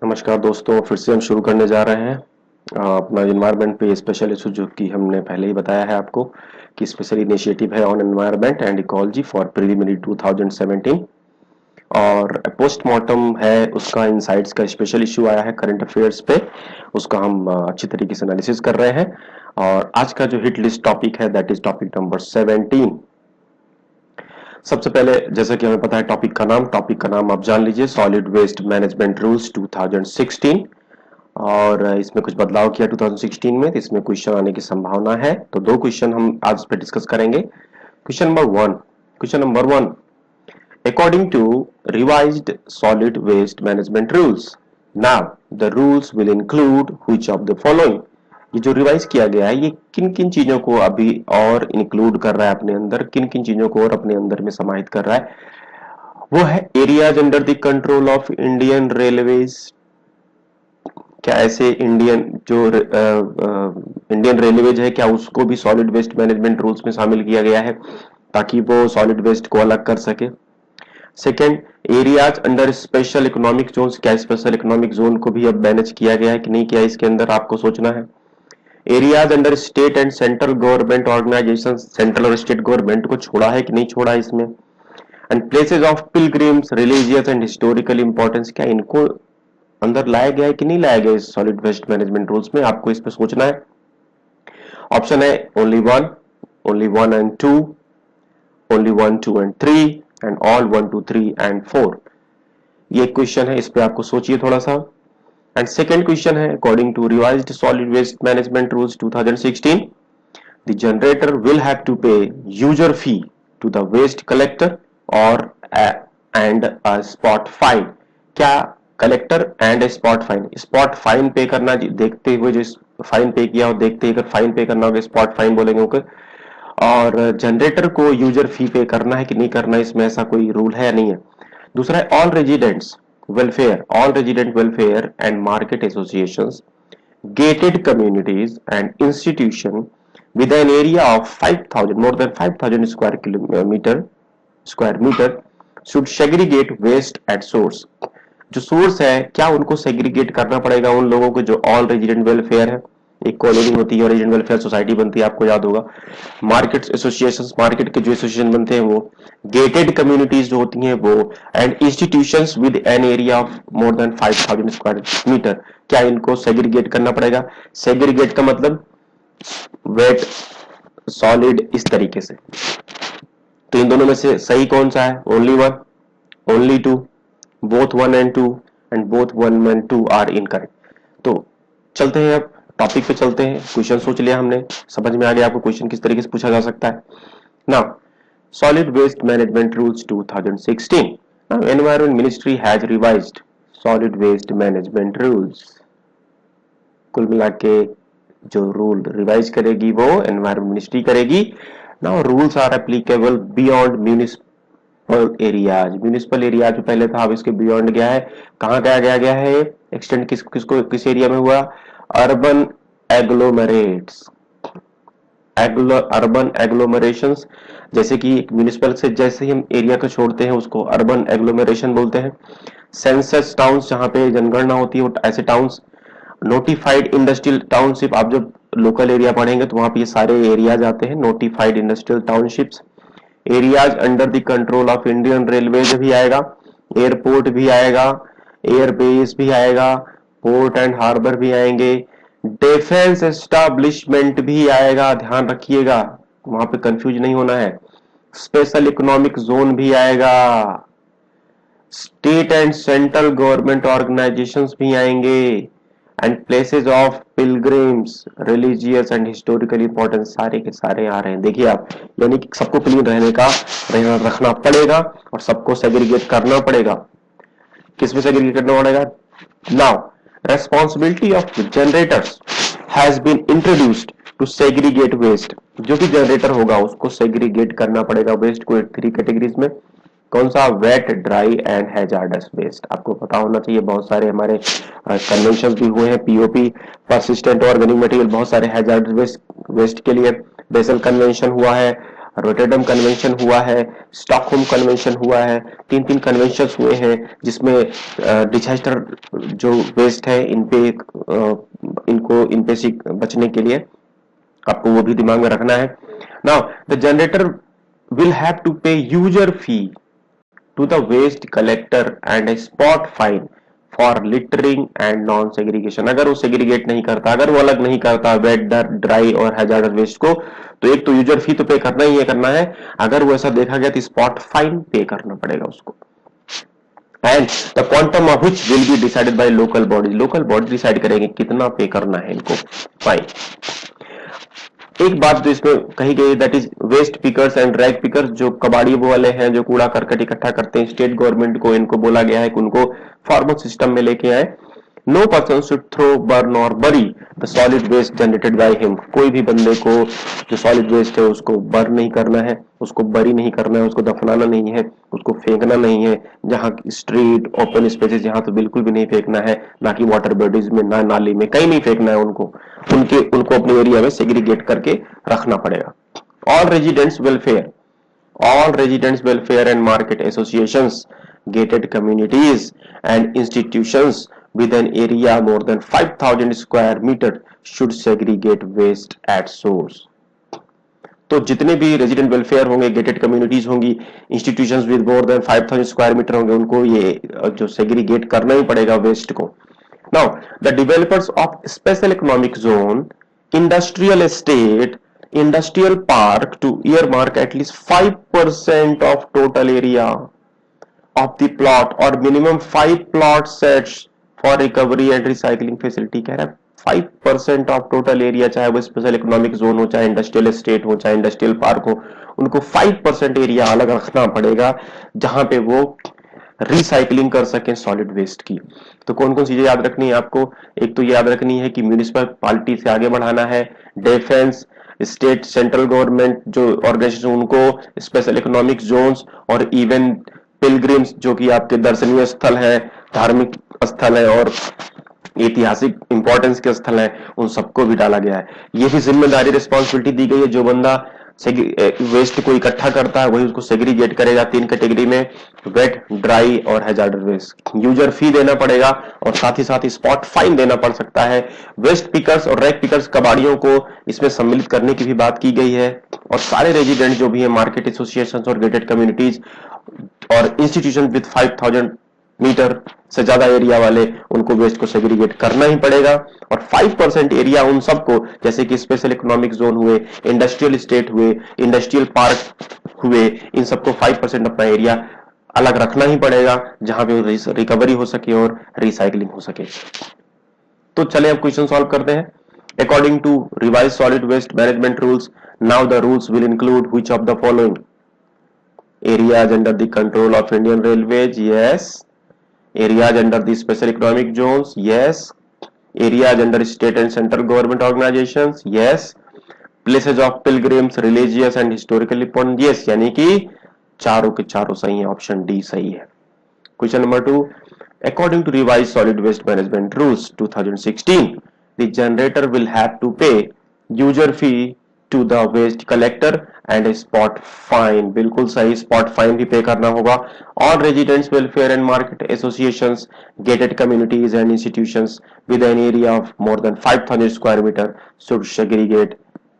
नमस्कार दोस्तों, फिर से हम शुरू करने जा रहे हैं अपना एनवायरनमेंट पे स्पेशल इशू, जो कि हमने पहले ही बताया है आपको कि स्पेशल इनिशिएटिव है on environment and ecology for preliminary 2017। और पोस्टमार्टम है उसका, इनसाइट्स का स्पेशल इशू आया है करंट अफेयर्स पे। उसका हम अच्छी तरीके से एनालिसिस कर रहे हैं। और आज का जो हिट लिस्ट टॉपिक है दैट इज टॉपिक नंबर 17। सबसे पहले, जैसा कि हमें पता है टॉपिक का नाम आप जान लीजिए, सॉलिड वेस्ट मैनेजमेंट रूल्स 2016। और इसमें कुछ बदलाव किया 2016 में, तो इसमें क्वेश्चन आने की संभावना है। तो दो क्वेश्चन हम आज पे डिस्कस करेंगे। Question number one, according to revised solid waste management rules, now the rules will include which of the following. ये जो रिवाइज किया गया है, ये किन किन चीजों को अभी और इंक्लूड कर रहा है अपने अंदर, किन किन चीजों को और अपने अंदर में समाहित कर रहा है। वो है areas under the control of Indian railways. क्या ऐसे इंडियन रेलवेज है, क्या उसको भी सॉलिड वेस्ट मैनेजमेंट रूल्स में शामिल किया गया है ताकि वो सॉलिड वेस्ट को अलग कर सके। Second, areas under special economic zone, क्या स्पेशल इकोनॉमिक जोन को भी अब मैनेज किया गया है कि नहीं किया, इसके अंदर आपको सोचना है। Areas under state and central government organisation, central और स्टेट गवर्नमेंट को छोड़ा है कि नहीं छोड़ा इसमें। And places of pilgrims, religious and historical importance, क्या इनको अंदर लाया गया है कि नहीं लाया गया इस सॉलिड वेस्ट मैनेजमेंट रूल्स में, आपको इस पे सोचना है। ऑप्शन है only one and two, only one two and three, and all one two three and four. ये क्वेश्चन है, इस पे आपको सोचिए थोड़ा सा। एंड सेकेंड क्वेश्चन है, according to revised solid waste management rules 2016, the generator will have to pay user fee to the waste collector और एंड स्पॉट फाइन। क्या कलेक्टर एंड स्पॉट फाइन पे करना, देखते हुए जो फाइन पे किया हो, देखते ही अगर फाइन पे करना होगा स्पॉट फाइन बोलेंगे ओके। और जनरेटर को यूजर फी पे करना है कि नहीं करना, इसमें ऐसा कोई रूल है या नहीं है। दूसरा है all resident welfare and market associations, gated communities and institution with an area of 5,000 more than 5,000 square meter should segregate waste at source। जो सोर्स है, क्या उनको सेग्रीगेट करना पड़ेगा उन लोगों को जो ऑल रेजिडेंट वेलफेयर है। एक कॉलोनी होती है और रेजिडेंट वेलफेयर सोसाइटी बनती है, आपको याद होगा। मार्केट एसोसिएशंस, मार्केट के जो एसोसिएशन बनते हैं वो, गेटेड कम्युनिटीज जो होती हैं वो, and institutions with an area of more than 5,000 square metre, क्या इनको सेग्रीगेट करना पड़ेगा। सेग्रीगेट का मतलब वेट सॉलिड, इस तरीके से। तो इन दोनों में से सही कौन सा है, only one, only two, both one and two, and both one and two are incorrect. तो चलते हैं, अब टॉपिक पे चलते हैं। क्वेश्चन सोच लिया हमने, समझ में आ गया आपको क्वेश्चन किस तरीके से पूछा जा सकता है। Now solid waste management rules 2016, now environment ministry has revised solid waste management rules. कुल मिला के जो रूल रिवाइज करेगी वो एनवायरमेंट मिनिस्ट्री करेगी। Now rules are applicable beyond municipal areas जो पहले था, अब इसके बियॉन्ड गया है। कहाँ गया है एक्सटेंड, किस एरिया में हुआ, अर्बन एग्लोमरेट्स, अर्बन एग्लोमरेशंस। जैसे कि म्यूनिसिपल से जैसे ही हम एरिया को छोड़ते हैं उसको अर्बन एग्लोमरेशन बोलते हैं। सेंसस टाउन्स, जहां पे जनगणना होती है, ऐसे टाउन्स। नोटिफाइड इंडस्ट्रियल टाउनशिप, आप जब लोकल एरिया पढ़ेंगे तो वहां पे ये सारे एरियाज आते हैं, notified industrial townships. Areas under the control of Indian railways भी आएगा, एयरपोर्ट भी आएगा, एयरबेस भी आएगा, पोर्ट एंड हार्बर भी आएंगे, डिफेंस एस्टैब्लिशमेंट भी आएगा, ध्यान रखिएगा वहां पे कंफ्यूज नहीं होना है। स्पेशल इकोनॉमिक जोन भी आएगा, state and central government organisations भी आएंगे, and places of pilgrims, religious and historical importance, सारे के सारे आ रहे हैं। देखिए आप, यानी कि सबको क्लीन रखना पड़ेगा और सबको सेग्रीगेट करना पड़ेगा। किसमें सेग्रीगेट करना पड़ेगा। Now responsibility of generators has been introduced to segregate waste. जो भी जनरेटर होगा उसको सेग्रीगेट करना पड़ेगा वेस्ट को 3 कैटेगरीज में। कौन सा, wet, dry and hazardous waste. आपको पता होना चाहिए, बहुत सारे हमारे कन्वेंशन भी हुए हैं, पीओपी, परसिस्टेंट ऑर्गेनिक मटेरियल, बहुत सारे हैजार्डस वेस्ट के लिए बेसल कन्वेंशन हुआ है, रोटरडम कन्वेंशन हुआ है, स्टॉकहोम कन्वेंशन हुआ है, तीन कन्वेंशन हुए हैं जिसमें डिजास्टर जो वेस्ट है इन पे बचने के लिए आपको वो भी दिमाग में रखना है। Now the generator will have to pay user fee to the waste collector and a spot fine for littering and non segregation। अगर वो सेग्रीगेट नहीं करता, अगर वो अलग नहीं करता वेट, ड्राई और हैजार्डस वेस्ट को, तो एक तो यूजर फी तो पे करना है, अगर वो ऐसा देखा गया तो स्पॉट फाइन पे करना पड़ेगा उसको। And the quantum of which will be decided by local body decide करेंगे कितना पे करना है इनको फाइन। एक बात जो इसमें कही गई that is waste pickers and rag pickers, जो कबाड़ी वाले हैं जो कूड़ा करकट इकट्ठा करते हैं, स्टेट गवर्नमेंट को इनको बोला गया है कि उनको फॉर्मल सिस्टम में लेके आए। No person should throw, burn or bury the solid waste generated by him. कोई भी बंदे को जो सॉलिड वेस्ट है उसको बर्न नहीं करना है, उसको बरी नहीं करना है, उसको दफनाना नहीं है, उसको फेंकना नहीं है। जहां स्ट्रीट ओपन स्पेसेस जहां तो बिल्कुल भी नहीं फेंकना है, ना कि वाटर बॉडीज में, ना नाली में, कहीं नहीं फेंकना है उनको अपने एरिया में सेग्रीगेट करके रखना पड़ेगा। All residents welfare and market associations, gated communities and institutions with an area more than 5000 square meter should segregate waste at source। तो जितने भी रेजिडेंट वेलफेयर होंगे, गेटेड कम्युनिटीज होंगी, institutions with more than 5000 square metre होंगे, उनको ये जो segregate करना ही पड़ेगा वेस्ट को। Now the developers of special economic zone, industrial estate, industrial park to earmark at least 5% of total area of the plot or minimum 5 plot sets for recovery and recycling facility। कह रहा है 5% of total area, चाहे वो special economic zone हो, चाहे industrial estate हो, चाहे industrial park हो, उनको 5% एरिया अलग रखना पड़ेगा जहां पे वो रिसाइकलिंग कर सकें सॉलिड वेस्ट की। तो कौन कौन चीजें याद रखनी है आपको? एक तो याद रखनी है कि म्यूनिसिपैलिटी से आगे बढ़ाना है, डिफेंस, स्टेट, सेंट्रल गवर्नमेंट जो ऑर्गेनाइजेशन उनको स्पेशल इकोनॉमिक जोन्स और इवन पिलग्रिम्स जो कि आपके दर्शनीय स्थल है, धार्मिक स्थल है और ऐतिहासिक इंपॉर्टेंस के स्थल है, उन सबको भी डाला गया है। ये भी जिम्मेदारी रिस्पॉन्सिबिलिटी दी गई है, जो बंदा वेस्ट को इकट्ठा करता है वही उसको सेग्रीगेट करेगा 3 कैटेगरी में, वेट, ड्राई और हैजार्डस वेस्ट। यूजर फी देना पड़ेगा और साथ ही स्पॉट फाइन देना पड़ सकता है। वेस्ट पिकर्स और रैक पिकर्स कबाड़ियों को इसमें सम्मिलित करने की भी बात की गई है, और सारे रेजिडेंट जो भी है, मार्केट एसोसिएशन और गेटेड कम्युनिटीज और इंस्टीट्यूशन विद 5000 मीटर से ज्यादा एरिया वाले, उनको वेस्ट को सेग्रीगेट करना ही पड़ेगा। और 5% एरिया उन सबको, जैसे कि स्पेशल इकोनॉमिक जोन हुए, इंडस्ट्रियल स्टेट हुए, इंडस्ट्रियल पार्क हुए, इन सबको 5% अपना एरिया अलग रखना ही पड़ेगा जहां पे रिकवरी हो सके और रिसाइकलिंग हो सके। तो चले अब क्वेश्चन सॉल्व करते हैं। According to revise solid waste management rules, now the rules will include which of the following? Areas under the control of Indian Railways, yes. Areas under the special economic zones, yes. Areas under state and central government organizations, yes. Places of pilgrims, religious and historical important, yes। यानी कि चारों के चारों सही है, option D सही है। Question number 2, according to revised solid waste management rules 2016, the generator will have to pay user fee to the waste collector and a spot fine। बिल्कुल सही, स्पॉट फाइन भी पे करना होगा। All residents welfare and market associations, gated communities and institutions with an area of more than 5000 square metre should segregate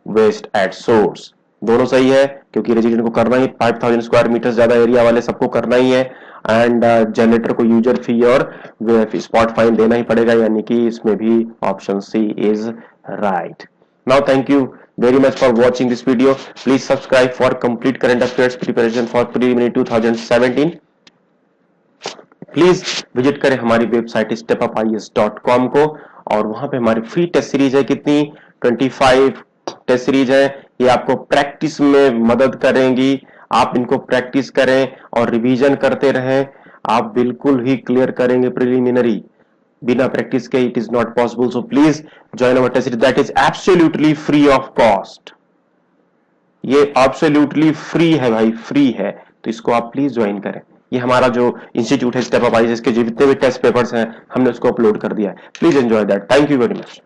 waste at source. दोनों सही है, क्योंकि resident को करना ही 5000 स्क्वायर मीटर ज्यादा एरिया वाले सबको करना ही है, एंड जनरेटर को यूजर फी और स्पॉट फाइन देना ही पड़ेगा, यानी कि इसमें भी option C is right. Now thank you very much for watching this video. Please subscribe for complete current affairs preparation for preliminary 2017। Please visit करें हमारी वेबसाइट stepupies.com को, और वहां पे हमारी फ्री टेस्ट सीरीज है, कितनी 25 टेस्ट सीरीज है। ये आपको प्रैक्टिस में मदद करेंगी, आप इनको प्रैक्टिस करें और रिवीजन करते रहें, आप बिल्कुल ही क्लियर करेंगे प्रिलिमिनरी। बिना प्रैक्टिस के it is not possible. So please join our test series that is absolutely free of cost. ये एब्सोल्युटली फ्री है भाई, फ्री है, तो इसको आप प्लीज ज्वाइन करें। ये हमारा जो इंस्टीट्यूट है स्टेप अप आईज, इसके जितने भी टेस्ट पेपर्स हैं हमने उसको अपलोड कर दिया है। Please enjoy that. Thank you very much.